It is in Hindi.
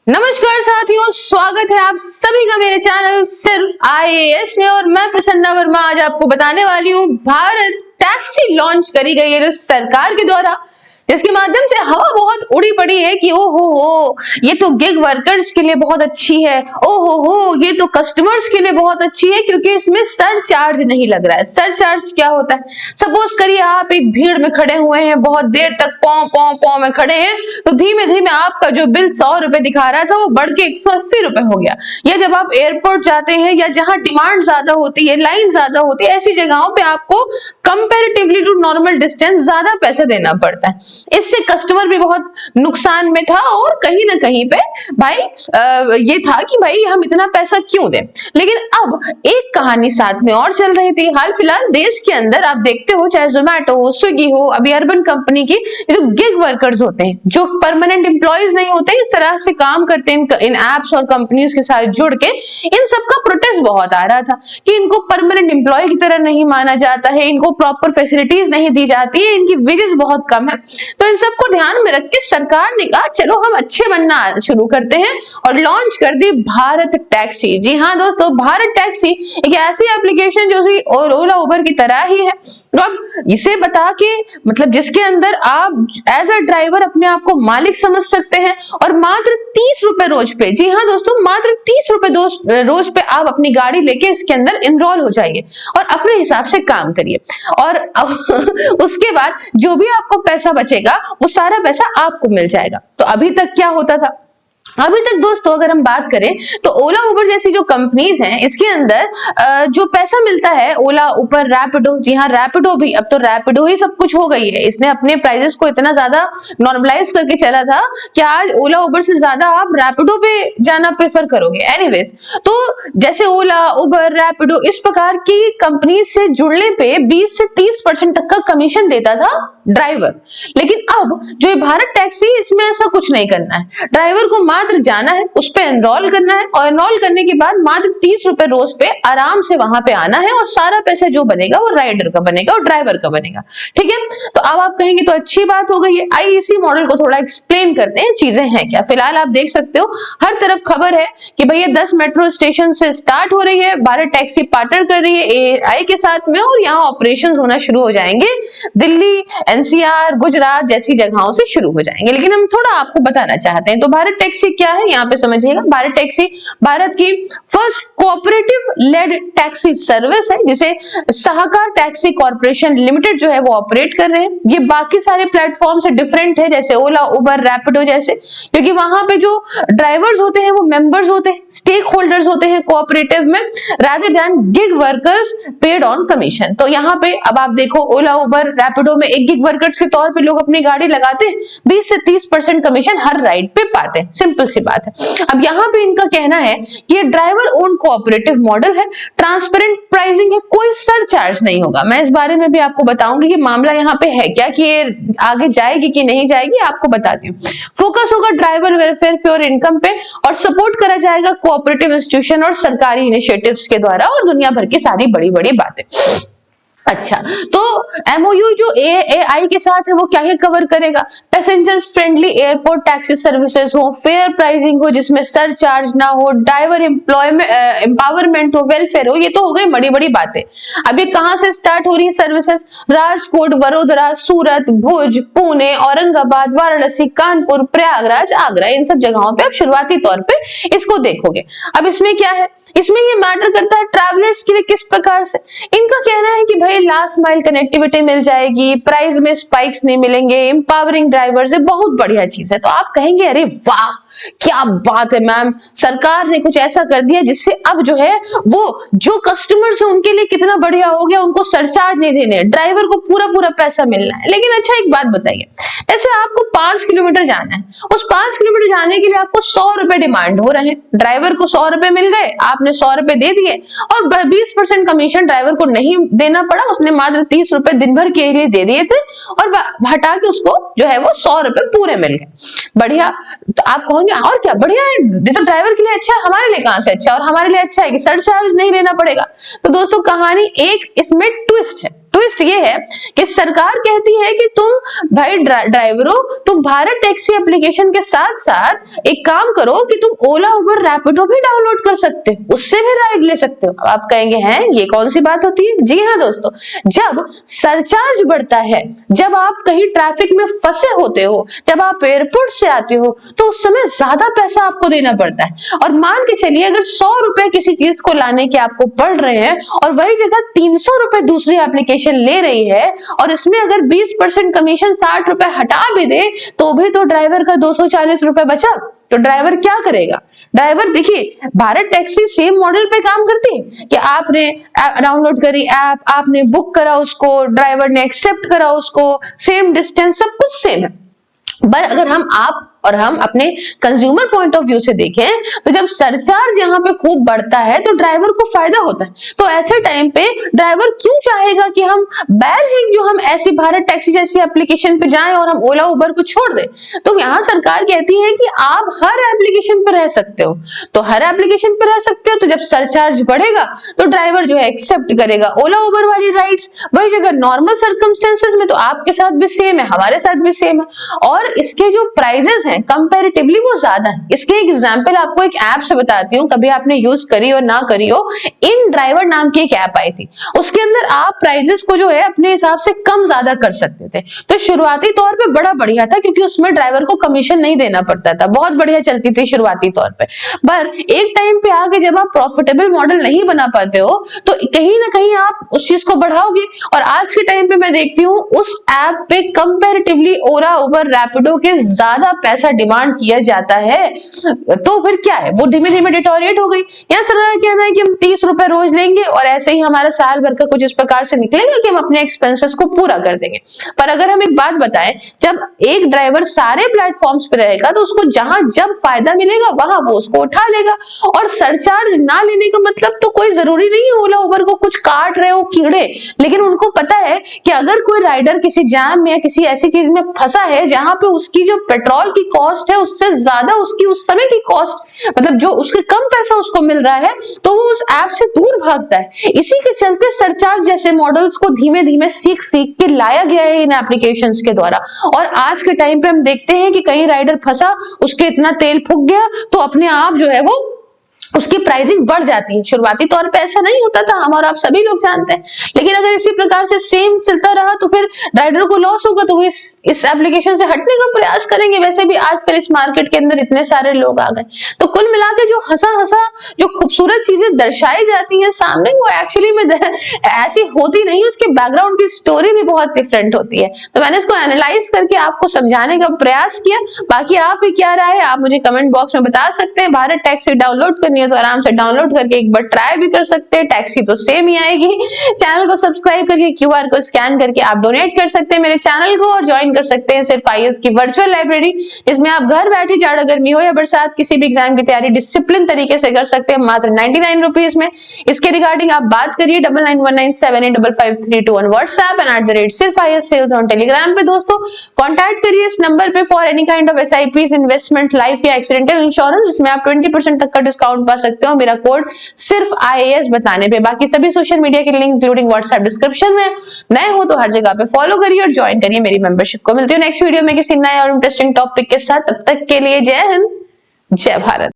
नमस्कार साथियों, स्वागत है आप सभी का मेरे चैनल सिर्फ आईएएस में। और मैं प्रसन्ना वर्मा आज आपको बताने वाली हूँ भारत टैक्सी लॉन्च करी गई है जो सरकार के द्वारा, जिसके माध्यम से हवा बहुत उड़ी पड़ी है कि ओ हो ये तो गिग वर्कर्स के लिए बहुत अच्छी है, ओ हो ये तो कस्टमर्स के लिए बहुत अच्छी है क्योंकि इसमें सर चार्ज नहीं लग रहा है। सर चार्ज क्या होता है? सपोज करिए आप एक भीड़ में खड़े हुए हैं, बहुत देर तक पौ पौ पौ में खड़े हैं, तो धीमे धीमे आपका जो बिल 100 रुपए दिखा रहा था वो बढ़ के 180 रुपए हो गया। या जब आप एयरपोर्ट जाते हैं या जहां डिमांड ज्यादा होती है, लाइन ज्यादा होती है, ऐसी जगहों पे आपको कंपैरेटिवली टू नॉर्मल डिस्टेंस ज्यादा पैसे देना पड़ता है। इससे कस्टमर भी बहुत नुकसान में था और कहीं ना कहीं पे भाई ये था कि भाई हम इतना पैसा क्यों दें। लेकिन अब एक कहानी साथ में और चल रही थी। हाल फिलहाल देश के अंदर आप देखते हो, चाहे जोमेटो हो, स्विगी हो, अभी अर्बन कंपनी की जो गिग वर्कर्स होते हैं, जो परमानेंट एम्प्लॉयज नहीं होते, इस तरह से काम करते हैं इन एप्स और कंपनीज के साथ जुड़ के, इन सबका प्रोटेस्ट बहुत आ रहा था कि इनको परमानेंट एम्प्लॉय की तरह नहीं माना जाता है, इनको प्रॉपर फैसिलिटीज नहीं दी जाती है, इनकी वेजेस बहुत कम है। तो इन सबको ध्यान में रख के सरकार ने कहा चलो हम अच्छे बनना शुरू करते हैं और लॉन्च कर दी भारत टैक्सी। जी हाँ दोस्तों, भारत टैक्सी एक ऐसी एप्लीकेशन जो ओला उबर की तरह ही है। तो अब इसे बता के मतलब जिसके अंदर आप एज अ ड्राइवर अपने आप को मालिक समझ सकते हैं और मात्र 30 रुपए रोज पे, जी हाँ दोस्तों, मात्र 30 रुपए रोज पे आप अपनी गाड़ी लेके इसके अंदर इनरोल हो जाइए और अपने हिसाब से काम करिए। और उसके बाद जो भी आपको पैसा बचेगा वो सारा पैसा आपको मिल जाएगा। तो अभी तक क्या होता था? अभी तक दोस्तों अगर हम बात करें तो ओला उबर जैसी जो कंपनीज हैं, इसके अंदर जो पैसा मिलता है, ओला उबर रैपिडो, जी हाँ रैपिडो भी, अब तो रैपिडो ही सब कुछ हो गई है। इसने अपने प्राइसेस को इतना ज्यादा नॉर्मलाइज करके चला था कि आज ओला उबर से ज्यादा आप रैपिडो पे जाना प्रेफर करोगे। एनीवेज, तो जैसे ओला उबर रैपिडो इस प्रकार की कंपनी से जुड़ने पे 20 से 30% तक का कमीशन देता था ड्राइवर। लेकिन अब जो भारत टैक्सी, इसमें ऐसा कुछ नहीं करना है। ड्राइवर को मात्र जाना है, उस पे एनरोल करना है और एनरोल करने के बाद मात्र 30 रुपए रोज पे आराम से वहां पे आना है और सारा पैसा जो बनेगा वो राइडर का बनेगा और ड्राइवर का बनेगा। ठीक है, तो अब आप कहेंगे तो अच्छी बात हो गई है। आइए इसी मॉडल को थोड़ा एक्सप्लेन करते हैं, चीजें हैं क्या। फिलहाल आप देख सकते हो हर तरफ खबर है कि भैया 10 मेट्रो स्टेशन से स्टार्ट हो रही है, भारत टैक्सी पार्टनर कर रही है एआई के साथ में और यहाँ ऑपरेशन होना शुरू हो जाएंगे। दिल्ली, एनसीआर, गुजरात जैसी जगहों से शुरू हो जाएंगे। लेकिन हम थोड़ा आपको बताना चाहते हैं। तो भारत टैक्सी क्या है यहाँ पे समझिएगा। भारत टैक्सी भारत की first cooperative led taxi service है, जिसे सहकार टैक्सी कॉर्पोरेशन लिमिटेड जो है वो ऑपरेट कर रहे हैं। ये बाकी सारे प्लेटफॉर्म से डिफरेंट है, जैसे ओला उबर रैपिडो जैसे, क्योंकि वहां पे जो ड्राइवर्स होते हैं वो मेंबर्स होते हैं, स्टेक होल्डर्स होते हैं कोऑपरेटिव में, rather than gig workers paid on commission. तो यहाँ पे अब आप देखो ओला उबर रैपिडो में एक गिग वर्कर्स के तौर पे लोग अपनी गाड़ी लगाते हैं, 20 से 30% कमीशन हर राइड पे पाते हैं। सिंपल सी बात है। अब यहाँ पे इनका कहना है कि ये ड्राइवर ओन कोऑपरेटिव मॉडल है, ट्रांसपेरेंट प्राइसिंग है, कोई सर चार्ज नहीं होगा। मैं इस बारे में भी आपको बताऊंगी कि मामला यहाँ पे है क्या, कि ये आगे जाएगी कि नहीं जाएगी, आपको बताती हूँ। फोकस होगा ड्राइवर वेलफेयर पे और इनकम पे, और सपोर्ट करा जाएगा कोऑपरेटिव इंस्टीट्यूशन और सरकारी इनिशिएटिव्स के द्वारा, और दुनिया भर की सारी बड़ी बड़ी बातें। अच्छा, तो एमओयू जो एआई के साथ है वो क्या कवर करेगा? Passenger friendly airport taxi services हो, फेयर प्राइसिंग हो जिसमें सर चार्ज ना हो, ड्राइवर एम्पावरमेंट हो, वेलफेयर हो। ये तो हो गई बड़ी बड़ी बातें। अब ये कहां से स्टार्ट हो रही है सर्विसेज? राजकोट, वडोदरा, सूरत, भुज, पुणे, औरंगाबाद, वाराणसी, कानपुर, प्रयागराज, आगरा, इन सब जगहों पे आप शुरुआती तौर पे इसको देखोगे। अब इसमें क्या है? इसमें ये मैटर करता है ट्रैवलर्स के लिए किस प्रकार से। इनका कहना है कि भाई लास्ट माइल कनेक्टिविटी मिल जाएगी, प्राइस में स्पाइक्स नहीं मिलेंगे, एम्पावरिंग ड्राइवर्स है, बहुत बढ़िया चीज है। तो आप कहेंगे अरे वाह क्या बात है मैम, सरकार ने कुछ ऐसा कर दिया जिससे अब जो है वो जो कस्टमर्स है उनके लिए कितना बढ़िया हो गया, उनको सरचार्ज नहीं देने, ड्राइवर को पूरा पूरा पैसा मिलना है। लेकिन अच्छा एक बात बताइए, जैसे आपको 5 किलोमीटर जाना है, उस 5 किलोमीटर जाने के लिए आपको 100 रुपए डिमांड हो रहे हैं, ड्राइवर को 100 रुपए मिल गए, आपने 100 रुपए दे दिए और 20% कमीशन ड्राइवर को नहीं देना पड़ा, उसने मात्र 30 रुपए दिन भर के लिए दे दिए थे और हटा के उसको जो है वो 100 रुपए पूरे मिल गए। बढ़िया। तो आप कहोगे और क्या बढ़िया है, ये तो ड्राइवर के लिए अच्छा है, हमारे लिए कहां से अच्छा? और हमारे लिए अच्छा है कि सरचार्ज नहीं लेना पड़ेगा। तो दोस्तों कहानी एक इसमें ट्विस्ट है। ट्विस्ट ये है कि सरकार कहती है कि तुम भाई ड्राइवरों, तुम भारत टैक्सी एप्लीकेशन के साथ साथ एक काम करो कि तुम ओला उबर रैपिडो भी डाउनलोड कर सकते हो, उससे भी राइड ले सकते हो। अब आप कहेंगे हैं ये कौन सी बात होती है? जी हाँ दोस्तों, जब सरचार्ज बढ़ता है, जब आप कहीं ट्रैफिक में फंसे होते हो, जब आप एयरपोर्ट से आते हो, तो उस समय ज्यादा पैसा आपको देना पड़ता है। और मान के चलिए अगर 100 रुपए किसी चीज को लाने के आपको पड़ रहे हैं और वही जगह 300 रुपए दूसरी एप्लीकेशन ले रही है, और इसमें अगर 20% कमीशन 60 रुपए हटा भी दे तो भी तो ड्राइवर का 240 रुपए बचा। तो ड्राइवर क्या करेगा? ड्राइवर देखिए, भारत टैक्सी सेम मॉडल पे काम करती है कि आपने डाउनलोड करी ऐप, आपने बुक करा उसको, ड्राइवर ने एक्सेप्ट करा उसको, सेम डिस्टेंस, सब कुछ सेम है। पर अगर आप और हम अपने कंज्यूमर पॉइंट ऑफ व्यू से देखें तो जब सरचार्ज यहाँ पे खूब बढ़ता है तो ड्राइवर को फायदा होता है। तो ऐसे टाइम पे ड्राइवर क्यों चाहेगा कि हम बैल हैं जो हम ऐसी भारत टैक्सी जैसी एप्लीकेशन पे जाएं और हम ओला उबर को छोड़ दें? तो यहाँ सरकार कहती है कि आप हर एप्लीकेशन पे रह सकते हो, तो हर एप्लीकेशन पे रह सकते हो, तो जब सरचार्ज बढ़ेगा तो ड्राइवर जो है एक्सेप्ट करेगा ओला उबर वाली राइड्स। वही जगह नॉर्मल सर्कमस्टेंसेस में तो आपके साथ भी सेम है, हमारे साथ भी सेम है, और इसके जो प्राइजेस हैं कंपैरेटिवली वो ज्यादा है। इसके एग्जांपल आपको एक ऐप से बताती हूँ, कभी आपने यूज करी और ना करी हो। इन ड्राइवर नाम की एक ऐप आई थी, उसके अंदर आप प्राइजेस को जो है अपने हिसाब से कम ज्यादा कर सकते थे। तो शुरुआती तौर पे बड़ा बढ़िया था क्योंकि उसमें ड्राइवर को कमीशन नहीं देना पड़ता था, बहुत बढ़िया चलती थी शुरुआती तौर पे। पर एक टाइम पे आगे जब आप प्रॉफिटेबल मॉडल नहीं बना पाते हो तो कहीं ना कहीं आप उस चीज को बढ़ाओगे, और आज के टाइम पे मैं देखती हूँ उस ऐप पे कंपैरेटिवली ओला उबर रैपिडो के ज्यादा पैसा डिमांड किया जाता है। तो फिर क्या है, वो धीमे धीमे डिटोरिएट हो गई। यहाँ सरकार कहना है कि हम 30 रुपए रोज लेंगे और ऐसे ही हमारा साल भर का कुछ इस प्रकार से निकलेगा कि हम अपने एक्सपेंसेस को पूरा कर देंगे। पर अगर हम एक बात बताएं, जब एक ड्राइवर सारे प्लेटफॉर्म्स पे रहेगा तो उसको जहां जब फायदा मिलेगा वहां वो उसको उठा लेगा, और सरचार्ज ना लेने का मतलब तो कोई जरूरी नहीं है ओला उबर को कुछ काट रहे हो कीड़े, लेकिन उनको पता है कि अगर कोई राइडर किसी जाम में या किसी ऐसी चीज में फंसा है जहां पे उसकी जो पेट्रोल की कॉस्ट है उससे ज्यादा उसकी उस समय की कॉस्ट, मतलब जो उसके कम पैसा उसको मिल रहा है, तो वो उस ऐप से दूर भागता है। इसी के चलते सरचार्ज जैसे मॉडल्स को धीमे धीमे सीख के लाया गया है इन एप्लीकेशंस के द्वारा। और आज के टाइम पे हम देखते हैं कि कहीं राइडर फंसा, उसके इतना तेल फूक गया तो अपने आप जो है वो उसकी प्राइसिंग बढ़ जाती है। शुरुआती तौर पे ऐसा नहीं होता था, हम और आप सभी लोग जानते हैं, लेकिन अगर इसी प्रकार से सेम चलता रहा तो फिर राइडर को लॉस होगा, तो वो इस एप्लीकेशन से हटने का प्रयास करेंगे। वैसे भी आजकल इस मार्केट के अंदर इतने सारे लोग आ गए। तो कुल मिला के जो हंसा जो खूबसूरत चीजें दर्शाई जाती हैं सामने, वो एक्चुअली में ऐसी होती नहीं, उसके बैकग्राउंड की स्टोरी भी बहुत डिफरेंट होती है। तो मैंने इसको एनालाइज करके आपको समझाने का प्रयास किया। बाकी आप भी क्या राय है आप मुझे कमेंट बॉक्स में बता सकते हैं। भारत टैक्सी डाउनलोड करनी है तो आराम से डाउनलोड करके एक बार ट्राई भी कर सकते हैं, टैक्सी तो सेम ही आएगी। चैनल को सब्सक्राइब करके क्यूआर को स्कैन करके आप डोनेट कर सकते हैं मेरे चैनल को, और ज्वाइन कर सकते हैं सिर्फ आईएएस की वर्चुअल लाइब्रेरी, जिसमें आप घर बैठे जाड़ा गर्मी हो या बरसात किसी भी एग्जाम की तैयारी डिसिप्लिन तरीके से कर सकते हैं मात्र 99 रुपीज में। इसके रिगार्डिंग आप बात करिए 9919785532 व्हाट्सएप एंड @सिर्फ सेल्स ऑन टेलीग्राम पे। दोस्तों कॉन्टैक्ट करिए इस नंबर पे for any kind of SIPs, investment, life या एक्सीडेंटल इंश्योरेंस, जिसमें आप 20% तक का डिस्काउंट पा सकते हो मेरा कोड सिर्फ आईएएस बताने पे। बाकी सभी सोशल मीडिया के लिंक इंक्लूडिंग व्हाट्सएप डिस्क्रिप्शन में। नए हो तो हर जगह पे फॉलो करिए और ज्वाइन करिए मेरी मेंबरशिप को। मिलती हूँ नेक्स्ट वीडियो में किसी नए और इंटरेस्टिंग टॉपिक के साथ। तब तक के लिए जय हिंद, जय भारत।